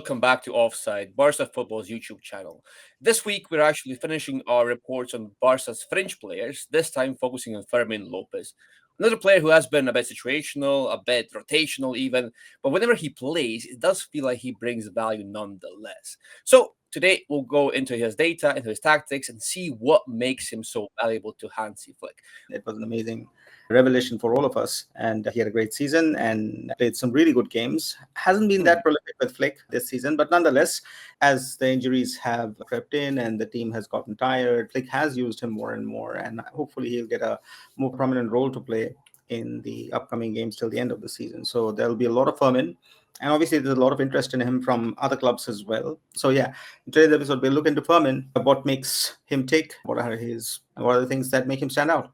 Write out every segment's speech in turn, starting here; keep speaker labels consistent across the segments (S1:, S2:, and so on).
S1: welcome back to Offside, BarcaFutbol's YouTube channel. This week, we're actually finishing our reports on Barca's fringe players, this time focusing on Fermin Lopez. Another player who has been a bit situational, a bit rotational even, but whenever he plays, it does feel like he brings value nonetheless. So today, we'll go into his data, into his tactics, and see what makes him so valuable to Hansi Flick.
S2: It was an amazing revelation for all of us, and he had a great season and played some really good games. Hasn't been that prolific with Flick this season, but nonetheless, as the injuries have crept in and the team has gotten tired, Flick has used him more and more, and hopefully he'll get a more prominent role to play in the upcoming games till the end of the season. So there'll be a lot of Fermin. And obviously, there's a lot of interest in him from other clubs as well. So yeah, in today's episode, we'll look into Fermin, what makes him tick, what are the things that make him stand out.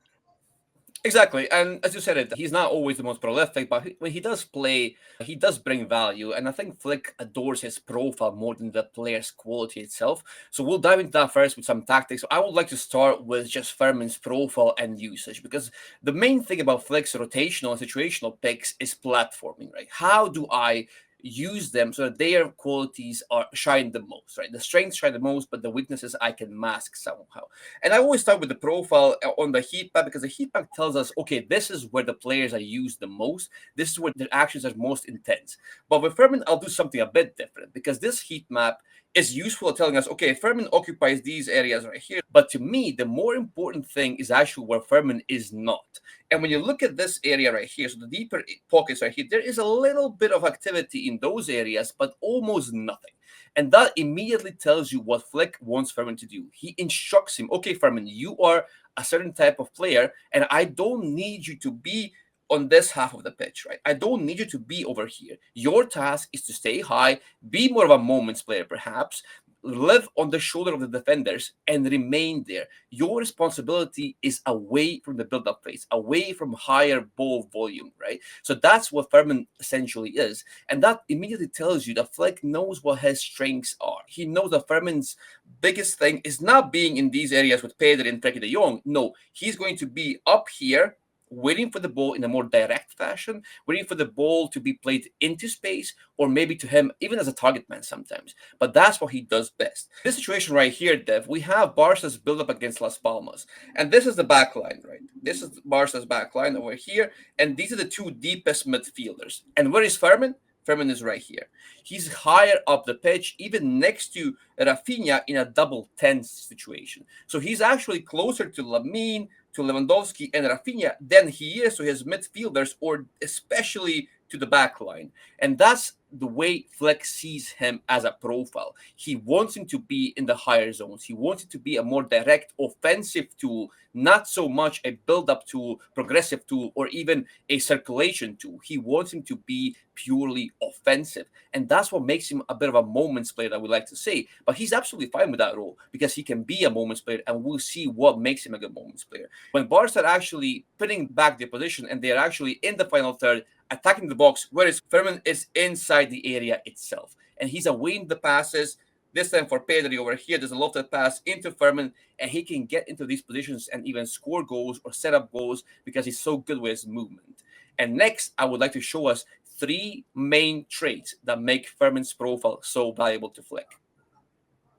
S1: Exactly, and as you said it, he's not always the most prolific, but when he does play, he does bring value, and I think Flick adores his profile more than the player's quality itself. So we'll dive into that first with some tactics. I would like to start with just Fermin's profile and usage, because the main thing about Flick's rotational and situational picks is platforming, right? How do I use them so that their qualities are shine the most, right? The strengths shine the most, but the weaknesses I can mask somehow. And I always start with the profile on the heat map, because the heat map tells us, okay, this is where the players are used the most. This is where their actions are most intense. But with Fermin, I'll do something a bit different, because this heat map is useful at telling us, okay, Fermin occupies these areas right here. But to me, the more important thing is actually where Fermin is not. And when you look at this area right here, so the deeper pockets right here, there is a little bit of activity in those areas, but almost nothing. And that immediately tells you what Flick wants Fermin to do. He instructs him, okay, Fermin, you are a certain type of player, and I don't need you to be on this half of the pitch, right? I don't need you to be over here. Your task is to stay high, be more of a moments player, perhaps, live on the shoulder of the defenders and remain there. Your responsibility is away from the build-up phase, away from higher ball volume, right? So that's what Fermin essentially is. And that immediately tells you that Flick knows what his strengths are. He knows that Fermin's biggest thing is not being in these areas with Pedri and Frenkie de Jong. No, he's going to be up here waiting for the ball in a more direct fashion, waiting for the ball to be played into space, or maybe to him, even as a target man sometimes. But that's what he does best. This situation right here, Dev, we have Barca's build-up against Las Palmas. And this is the back line, right? This is Barca's back line over here. And these are the two deepest midfielders. And where is Fermin? Fermin is right here. He's higher up the pitch, even next to Rafinha in a double 10 situation. So he's actually closer to Lamine, to Lewandowski and Rafinha than he is to his midfielders, or especially to the back line. And that's the way Fleck sees him as a profile. He wants him to be in the higher zones. He wants it to be a more direct offensive tool, not so much a build-up tool, progressive tool, or even a circulation tool. He wants him to be purely offensive. And that's what makes him a bit of a moments player, I would like to say. But he's absolutely fine with that role, because he can be a moments player, and we'll see what makes him a good moments player. When Barca are actually putting back their position and they're actually in the final third, attacking the box, whereas Fermin is inside the area itself. And he's awaiting the passes. This time for Pedri over here, there's a lofted pass into Fermin, and he can get into these positions and even score goals or set up goals because he's so good with his movement. And next, I would like to show us three main traits that make Fermin's profile so valuable to Flick.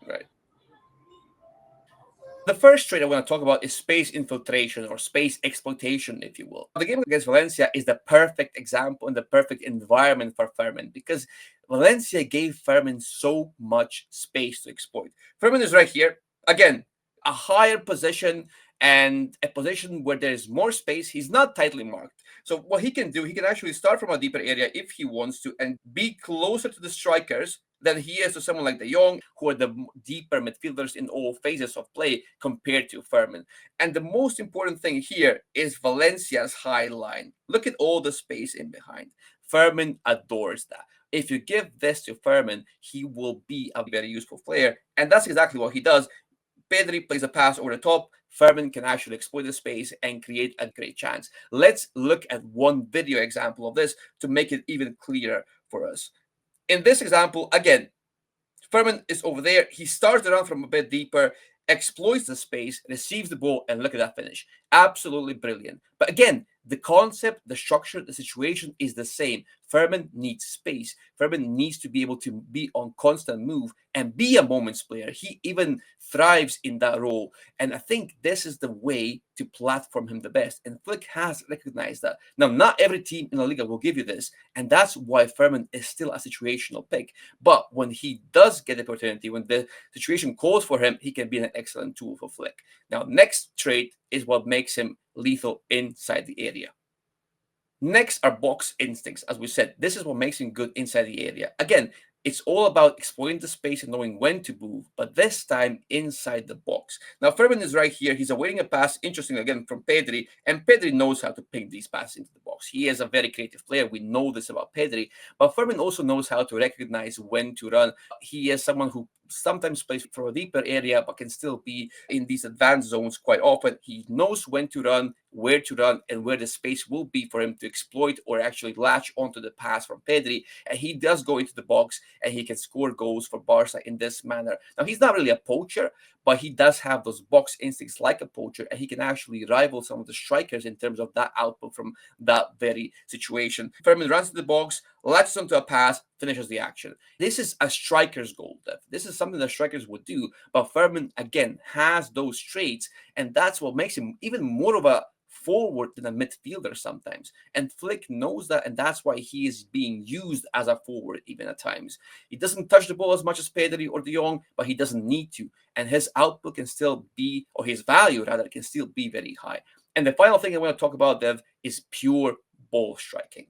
S1: Right. The first trait I want to talk about is space infiltration, or space exploitation, if you will. The game against Valencia is the perfect example and the perfect environment for Fermin, because Valencia gave Fermin so much space to exploit. Fermin is right here. Again, a higher position and a position where there is more space. He's not tightly marked. So what he can do, he can actually start from a deeper area if he wants to and be closer to the strikers than he is to someone like De Jong, who are the deeper midfielders in all phases of play compared to Fermin. And the most important thing here is Valencia's high line. Look at all the space in behind. Fermin adores that. If you give this to Fermin, he will be a very useful player. And that's exactly what he does. Pedri plays a pass over the top. Fermin can actually exploit the space and create a great chance. Let's look at one video example of this to make it even clearer for us. In this example, again, Fermin is over there. He starts around from a bit deeper, exploits the space, receives the ball, and look at that finish. Absolutely brilliant. But again, the concept, the structure, the situation is the same. Fermin needs space. Fermin needs to be able to be on constant move and be a moments player. He even thrives in that role. And I think this is the way to platform him the best. And Flick has recognized that. Now, not every team in La Liga will give you this. And that's why Fermin is still a situational pick. But when he does get the opportunity, when the situation calls for him, he can be an excellent tool for Flick. Now, next trait is what makes him lethal inside the area. Next are box instincts. As we said, this is what makes him good inside the area. Again, it's all about exploiting the space and knowing when to move, but this time inside the box. Now, Fermin is right here. He's awaiting a pass, interesting again, from Pedri, and Pedri knows how to ping these passes into the box. He is a very creative player. We know this about Pedri, but Fermin also knows how to recognize when to run. He is someone who sometimes plays for a deeper area, but can still be in these advanced zones quite often. He knows when to run, where to run, and where the space will be for him to exploit or actually latch onto the pass from Pedri. And he does go into the box and he can score goals for Barca in this manner. Now, he's not really a poacher, but he does have those box instincts like a poacher, and he can actually rival some of the strikers in terms of that output from that very situation. Fermin runs to the box, latches onto a pass, finishes the action. This is a striker's goal, Dev. This is something that strikers would do, but Fermin, again, has those traits, and that's what makes him even more of a forward than a midfielder sometimes. And Flick knows that, and that's why he is being used as a forward even at times. He doesn't touch the ball as much as Pedri or De Jong, but he doesn't need to. And his output can still be, or his value rather, can still be very high. And the final thing I want to talk about, Dev, is pure ball striking.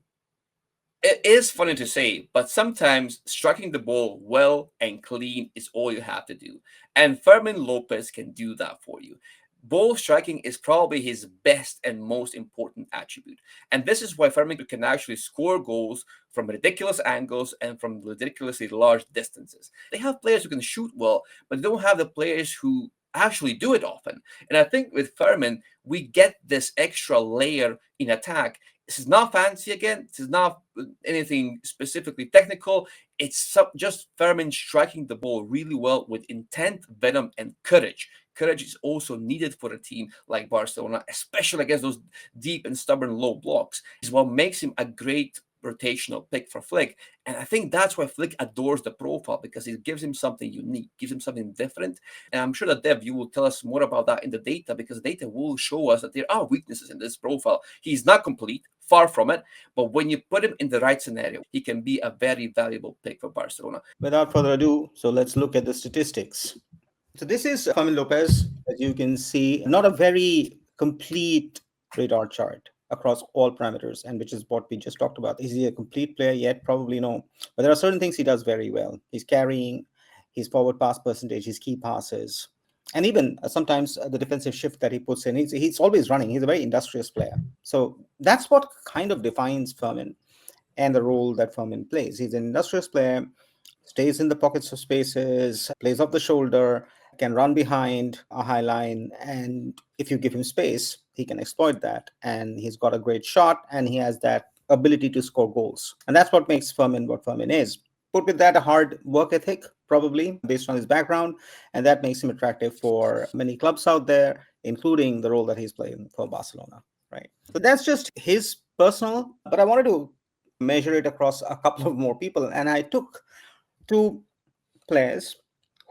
S1: It is funny to say, but sometimes striking the ball well and clean is all you have to do. And Fermin Lopez can do that for you. Ball striking is probably his best and most important attribute. And this is why Fermin can actually score goals from ridiculous angles and from ridiculously large distances. They have players who can shoot well, but they don't have the players who actually do it often. And I think with Fermin, we get this extra layer in attack. This is not fancy again. This is not anything specifically technical. It's just Fermin striking the ball really well with intent, venom, and courage. Courage is also needed for a team like Barcelona, especially against those deep and stubborn low blocks. Is what makes him a great rotational pick for Flick. And I think that's why Flick adores the profile, because it gives him something unique, gives him something different. And I'm sure that, Dev, you will tell us more about that in the data, because the data will show us that there are weaknesses in this profile. He's not complete, far from it, but when you put him in the right scenario, he can be a very valuable pick for Barcelona.
S2: Without further ado, so let's look at the statistics. So this is Fermin Lopez. As you can see, not a very complete radar chart across all parameters, and which is what we just talked about. Is he a complete player yet? Probably no. But there are certain things he does very well. He's carrying, his forward pass percentage, his key passes, and even sometimes the defensive shift that he puts in. He's always running. He's a very industrious player. So that's what kind of defines Fermin and the role that Fermin plays. He's an industrious player, stays in the pockets of spaces, plays off the shoulder, can run behind a high line, and if you give him space, he can exploit that. And he's got a great shot, and he has that ability to score goals. And that's what makes Fermin what Fermin is. Put with that a hard work ethic, probably based on his background, and that makes him attractive for many clubs out there, including the role that he's playing for Barcelona. Right. So that's just his personal, but I wanted to measure it across a couple of more people, and I took two players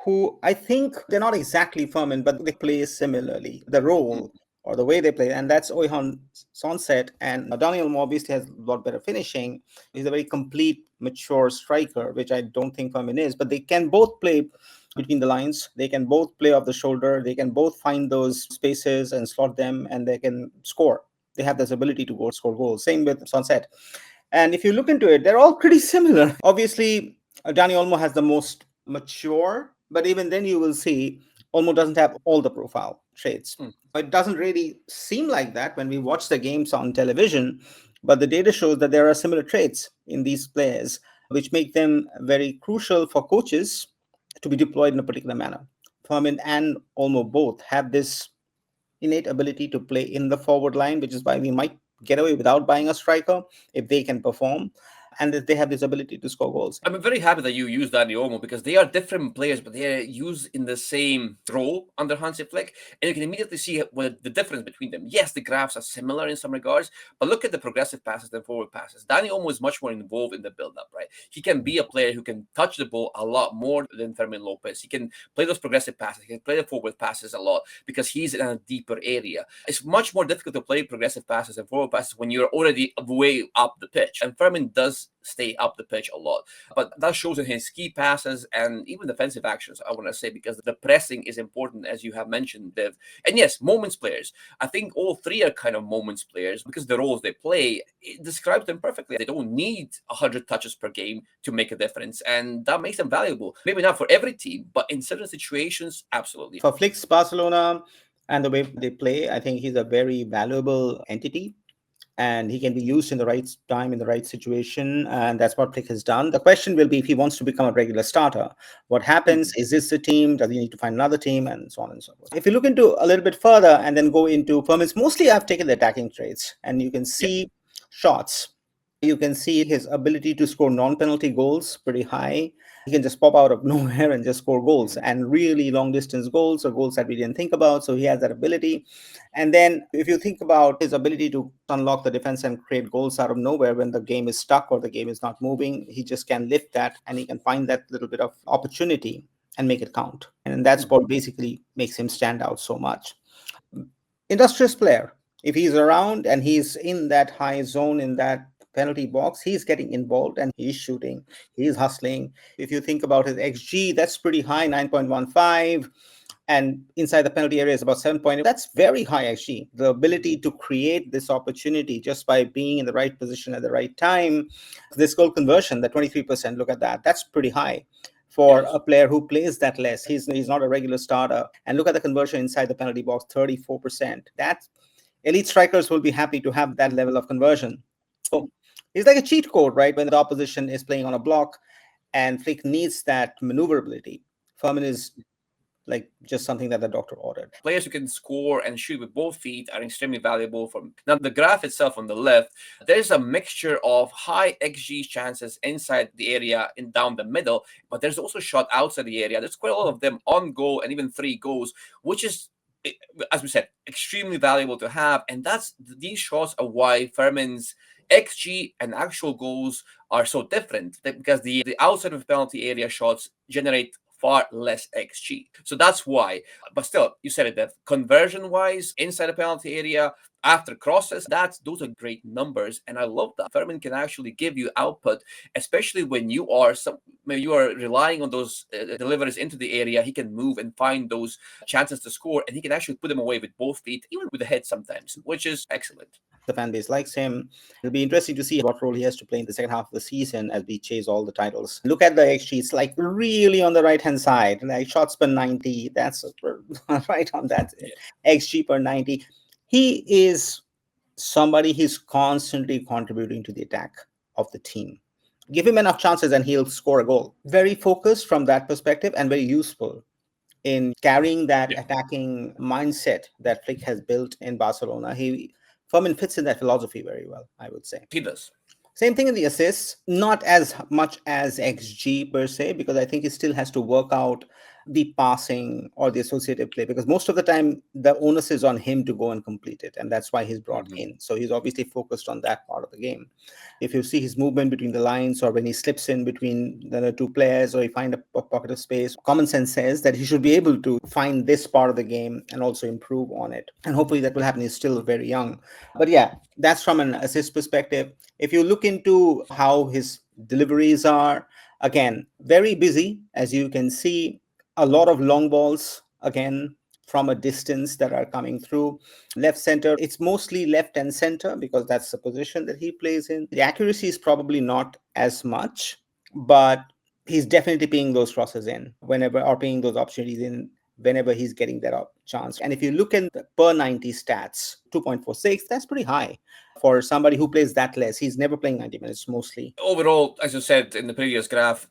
S2: who I think they're not exactly Fermin, but they play similarly. The role or the way they play, and that's Oihan, Sancet, and Dani Olmo obviously has a lot better finishing. He's a very complete, mature striker, which I don't think Fermin is, but they can both play between the lines. They can both play off the shoulder. They can both find those spaces and slot them, and they can score. They have this ability to go score goals. Same with Sancet. And if you look into it, they're all pretty similar. Obviously, Dani Olmo has the most mature, but even then you will see Olmo doesn't have all the profile traits. It doesn't really seem like that when we watch the games on television, but the data shows that there are similar traits in these players, which make them very crucial for coaches to be deployed in a particular manner. Fermin and Olmo both have this innate ability to play in the forward line, which is why we might get away without buying a striker if they can perform. and that they have this ability to score goals.
S1: I'm very happy that you use Dani Olmo because they are different players, but they are used in the same role under Hansi Flick, and you can immediately see what the difference between them. Yes, the graphs are similar in some regards, but look at the progressive passes and forward passes. Dani Olmo is much more involved in the build-up, right? He can be a player who can touch the ball a lot more than Fermin Lopez. He can play those progressive passes. He can play the forward passes a lot because he's in a deeper area. It's much more difficult to play progressive passes and forward passes when you're already way up the pitch, and Fermin does stay up the pitch a lot. But that shows in his key passes and even defensive actions, I want to say, because the pressing is important, as you have mentioned, Dev. And yes, moments players. I think all three are kind of moments players because the roles they play, it describes them perfectly. They don't need 100 touches per game to make a difference, and that makes them valuable. Maybe not for every team, but in certain situations, absolutely.
S2: For Flick's Barcelona and the way they play, I think he's a very valuable entity, and he can be used in the right time, in the right situation. And that's what Flick has done. The question will be if he wants to become a regular starter, what happens? Is this the team? Does he need to find another team? And so on and so forth. If you look into a little bit further and then go into Fermin's, mostly I've taken the attacking traits, and you can see shots. You can see his ability to score non-penalty goals pretty high. He can just pop out of nowhere and just score goals, and really long distance goals or goals that we didn't think about. So he has that ability. And then if you think about his ability to unlock the defense and create goals out of nowhere when the game is stuck or the game is not moving, he just can lift that and he can find that little bit of opportunity and make it count. And that's what basically makes him stand out so much. Industrious player. If he's around and he's in that high zone, in that penalty box, he's getting involved and he's shooting, he's hustling. If you think about his XG, that's pretty high, 9.15. And inside the penalty area is about 7.8. That's very high XG. The ability to create this opportunity just by being in the right position at the right time. This goal conversion, the 23%, look at that. That's pretty high for a player who plays that less. He's not a regular starter. And look at the conversion inside the penalty box, 34%. That elite strikers will be happy to have that level of conversion. So it's like a cheat code, right? When the opposition is playing on a block and Flick needs that maneuverability. Fermin is like just something that the doctor ordered.
S1: Players who can score and shoot with both feet are extremely valuable. From now, the graph itself on the left, there's a mixture of high XG chances inside the area and down the middle, but there's also shot outside the area. There's quite a lot of them on goal and even 3 goals, which is, as we said, extremely valuable to have. And these shots are why Fermin's XG and actual goals are so different, because the outside of penalty area shots generate far less XG. So that's why. But still, you said it, that conversion-wise, inside the penalty area, after crosses, those are great numbers, and I love that. Fermin can actually give you output, especially when you are relying on those deliveries into the area. He can move and find those chances to score, and he can actually put them away with both feet, even with the head sometimes, which is excellent.
S2: The fan base likes him. It'll be interesting to see what role he has to play in the second half of the season as we chase all the titles. Look at the XG. It's like really on the right-hand side, like shots per 90. That's right on that. XG per 90. He is somebody who's constantly contributing to the attack of the team. Give him enough chances and he'll score a goal. Very focused from that perspective and very useful in carrying that attacking mindset that Flick has built in Barcelona. Fermin fits in that philosophy very well, I would say.
S1: He does.
S2: Same thing in the assists, not as much as XG per se, because I think he still has to work out the passing or the associative play, because most of the time the onus is on him to go and complete it, and that's why he's brought in. So he's obviously focused on that part of the game. If you see his movement between the lines, or when he slips in between the two players, or he finds a pocket of space, common sense says that he should be able to find this part of the game and also improve on it. And hopefully that will happen. He's still very young. But yeah, that's from an assist perspective. If you look into how his deliveries are, again, very busy, as you can see. A lot of long balls, again, from a distance that are coming through. Left center, it's mostly left and center because that's the position that he plays in. The accuracy is probably not as much, but he's definitely paying those crosses in whenever, or paying those opportunities in whenever he's getting that chance. And if you look at the per 90 stats, 2.46, that's pretty high for somebody who plays that less. He's never playing 90 minutes mostly.
S1: Overall, as you said in the previous graph,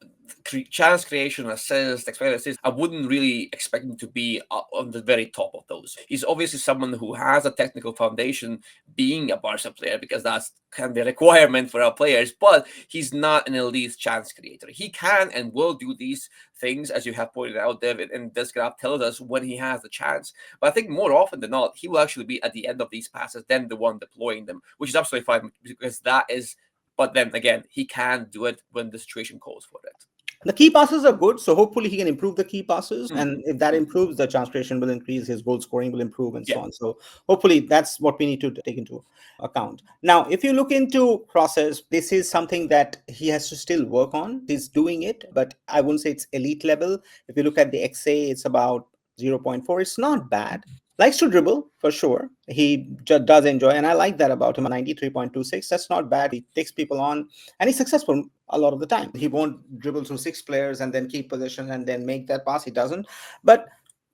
S1: chance creation, assist, expected assist, I wouldn't really expect him to be on the very top of those. He's obviously someone who has a technical foundation being a Barca player, because that's kind of the requirement for our players, but he's not an elite chance creator. He can and will do these things, as you have pointed out, David, and this graph tells us when he has the chance. But I think more often than not, he will actually be at the end of these passes than the one deploying them, which is absolutely fine, because that is, but then again, he can do it when the situation calls for it.
S2: The key passes are good, so hopefully he can improve the key passes. And if that improves, the chance creation will increase, his goal scoring will improve, and so on. So hopefully that's what we need to take into account. Now, if you look into crosses, this is something that he has to still work on. He's doing it, but I wouldn't say it's elite level. If you look at the XA, it's about 0.4. It's not bad. Likes to dribble for sure. He just does enjoy, and I like that about him. 93.26. That's not bad. He takes people on, and he's successful a lot of the time. He won't dribble through 6 players and then keep possession and then make that pass. He doesn't. But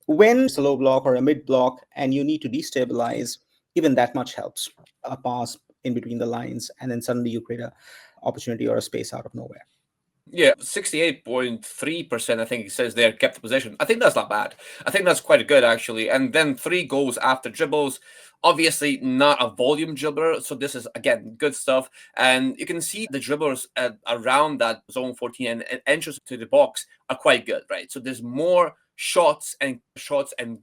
S2: when it's a low block or a mid block and you need to destabilize, even that much helps. A pass in between the lines, and then suddenly you create a opportunity or a space out of nowhere.
S1: Yeah, 68.3%, I think it says there, kept the possession. I think that's not bad. I think that's quite good, actually. And then 3 goals after dribbles. Obviously, not a volume dribbler. So this is, again, good stuff. And you can see the dribblers around that zone 14 and entries to the box are quite good, right? So there's more shots and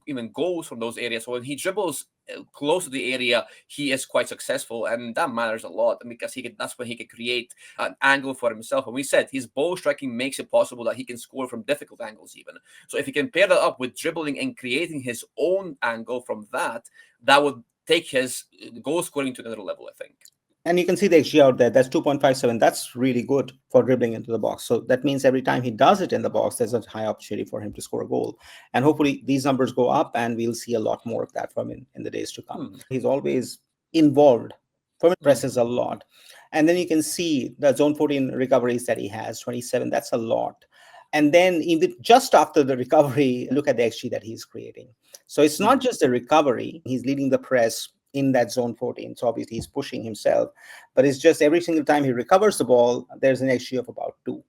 S1: even goals from those areas. So when he dribbles close to the area, he is quite successful, and that matters a lot because that's when he can create an angle for himself. And we said his ball striking makes it possible that he can score from difficult angles even. So if he can pair that up with dribbling and creating his own angle from that, that would take his goal scoring to another level, I think.
S2: And you can see the XG out there. That's 2.57. That's really good for dribbling into the box. So that means every time he does it in the box, there's a high opportunity for him to score a goal. And hopefully these numbers go up, and we'll see a lot more of that from him in the days to come. He's always involved. Fermin presses a lot. And then you can see the zone 14 recoveries that he has, 27. That's a lot. And then even just after the recovery, look at the XG that he's creating. So it's not just the recovery. He's leading the press in that zone 14. So obviously he's pushing himself, but it's just every single time he recovers the ball, there's an XG of about 2.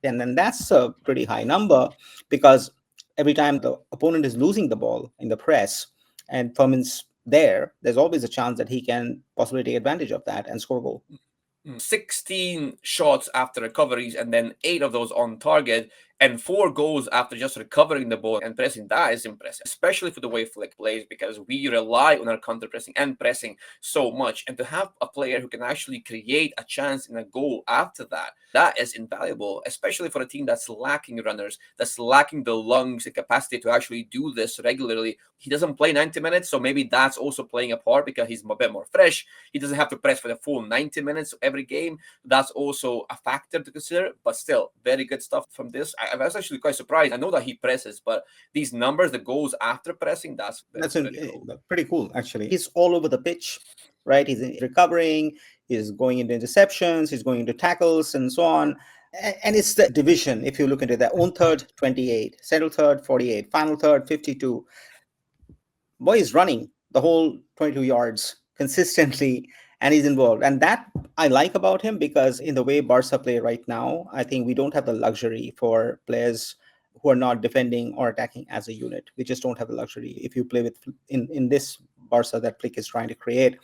S2: And then that's a pretty high number, because every time the opponent is losing the ball in the press and Fermin's there's always a chance that he can possibly take advantage of that and score a goal.
S1: 16 shots after recoveries, and then 8 of those on target, and 4 goals after just recovering the ball and pressing. That is impressive, especially for the way Flick plays, because we rely on our counter pressing and pressing so much. And to have a player who can actually create a chance in a goal after that, that is invaluable, especially for a team that's lacking runners, that's lacking the lungs and capacity to actually do this regularly. He doesn't play 90 minutes, so maybe that's also playing a part because he's a bit more fresh. He doesn't have to press for the full 90 minutes every game. That's also a factor to consider, but still, very good stuff from this. I was actually quite surprised. I know that he presses, but these numbers, the goals after pressing, that's
S2: pretty cool, actually. He's all over the pitch, right? He's recovering, he's going into interceptions, he's going into tackles, and so on. And it's the division. If you look into that, own third, 28, central third, 48, final third, 52. Boy is running the whole 22 yards consistently, and he's involved. And that I like about him, because in the way Barca play right now, I think we don't have the luxury for players who are not defending or attacking as a unit. We just don't have the luxury if you play with in this Barca that Flick is trying to create.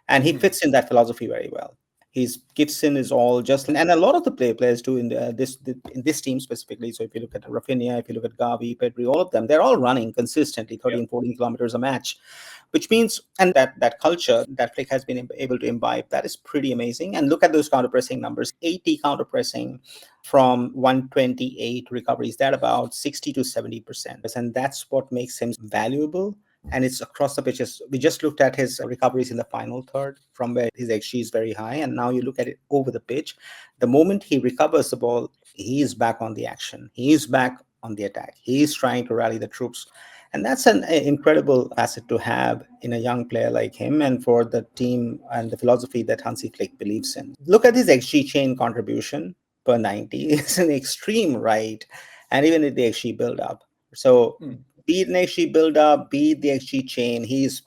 S2: And he fits in that philosophy very well. His Gibson is all just, and a lot of the players do in this team specifically. So if you look at Rafinha, if you look at Gavi, Pedri, all of them, they're all running consistently 13, 14 kilometers a match, which means, and that culture that Flick has been able to imbibe, that is pretty amazing. And look at those counter pressing numbers: 80 counter pressing from 128 recoveries, that about 60 to 70%. And that's what makes him valuable. And it's across the pitches. We just looked at his recoveries in the final third, from where his XG is very high. And now you look at it over the pitch. The moment he recovers the ball, he is back on the action. He is back on the attack. He is trying to rally the troops. And that's an incredible asset to have in a young player like him, and for the team and the philosophy that Hansi Flick believes in. Look at his XG chain contribution per 90. It's an extreme right. And even at the XG build up. So Be it an XG build up, be it the XG chain, he's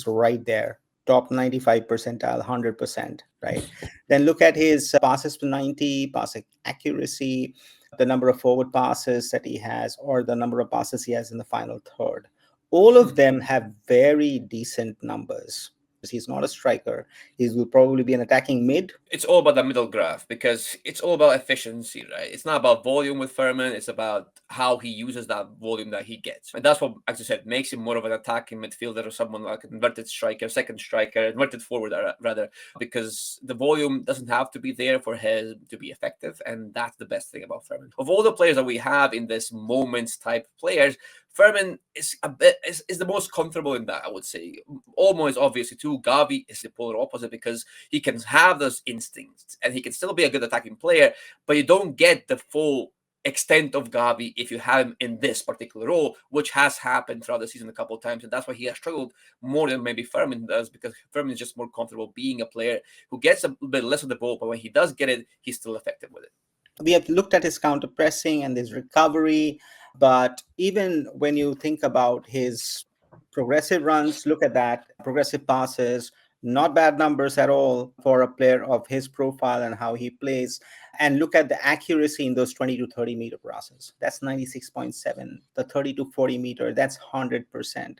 S2: right there, top 95 percentile, 100%, right? Then look at his passes to 90, pass accuracy, the number of forward passes that he has, or the number of passes he has in the final third. All of them have very decent numbers. He's not a striker. He will probably be an attacking mid.
S1: It's all about the middle graph because it's all about efficiency, right? It's not about volume with Fermin. It's about how he uses that volume that he gets. And that's what, as you said, makes him more of an attacking midfielder or someone like an inverted striker, second striker, inverted forward, rather, because the volume doesn't have to be there for him to be effective. And that's the best thing about Fermin. Of all the players that we have in this moments type players, Fermin is the most comfortable in that, I would say. Olmo is obviously too. Gavi is the polar opposite because he can have those instincts and he can still be a good attacking player, but you don't get the full extent of Gavi if you have him in this particular role, which has happened throughout the season a couple of times, and that's why he has struggled more than maybe Fermin does, because Fermin is just more comfortable being a player who gets a bit less of the ball, but when he does get it, he's still effective with it.
S2: We have looked at his counter pressing and his recovery, but even when you think about his progressive runs, look at that, progressive passes, not bad numbers at all for a player of his profile and how he plays. And look at the accuracy in those 20 to 30 meter passes. That's 96.7. The 30 to 40 meter, that's 100%.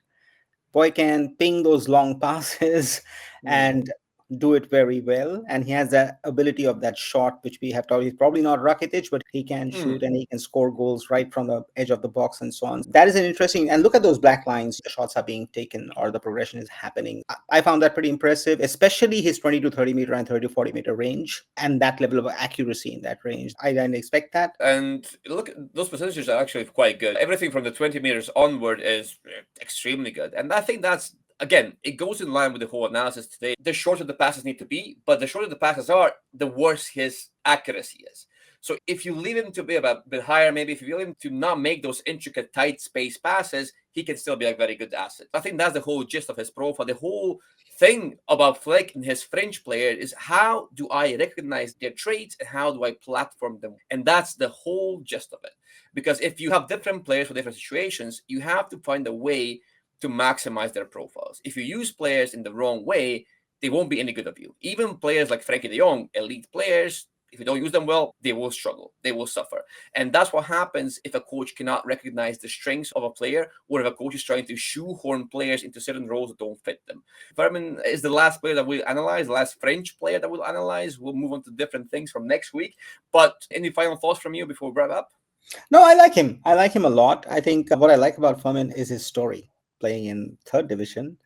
S2: Boy can ping those long passes and do it very well. And he has the ability of that shot, which we have told. He's probably not Rakitic, but he can shoot and he can score goals right from the edge of the box and so on. That is an interesting. And look at those black lines. The shots are being taken or the progression is happening. I found that pretty impressive, especially his 20 to 30 meter and 30 to 40 meter range and that level of accuracy in that range. I didn't expect that.
S1: And look, those percentages are actually quite good. Everything from the 20 meters onward is extremely good. And I think that's, again, it goes in line with the whole analysis today. The shorter the passes need to be, but the shorter the passes are, the worse his accuracy is. So if you leave him to be a bit higher, maybe if you leave him to not make those intricate, tight space passes, he can still be a very good asset. I think that's the whole gist of his profile. The whole thing about Flick and his Fringe player is how do I recognize their traits and how do I platform them? And that's the whole gist of it. Because if you have different players for different situations, you have to find a way to maximize their profiles. If you use players in the wrong way, they won't be any good of you. Even players like Frankie de Jong, elite players, if you don't use them well, they will struggle. They will suffer. And that's what happens if a coach cannot recognize the strengths of a player, or if a coach is trying to shoehorn players into certain roles that don't fit them. Fermin is the last player that we'll analyze, the last French player that we'll analyze. We'll move on to different things from next week. But any final thoughts from you before we wrap up?
S2: No, I like him. I like him a lot. I think what I like about Fermin is his story. Playing in third division,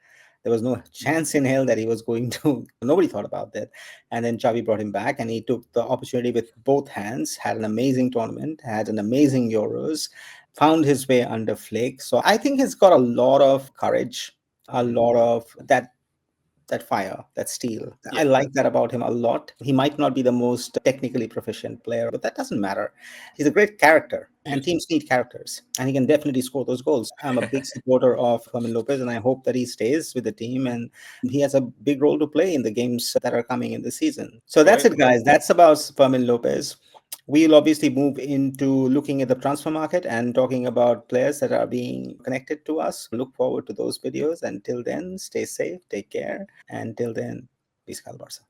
S2: there was no chance in hell that he was going to. Nobody thought about that. And then Xavi brought him back and he took the opportunity with both hands, had an amazing tournament, had an amazing Euros, found his way under Flick. So I think he's got a lot of courage, a lot of that fire, that steel. I like that about him a lot. He might not be the most technically proficient player, but that doesn't matter. He's a great character, and teams need characters, and he can definitely score those goals. I'm a big supporter of Fermin Lopez, and I hope that he stays with the team, and he has a big role to play in the games that are coming in the season. So that's it, guys. That's about Fermin Lopez. We'll obviously move into looking at the transfer market and talking about players that are being connected to us. Look forward to those videos. Until then, stay safe, take care. Until then, peace, Barca.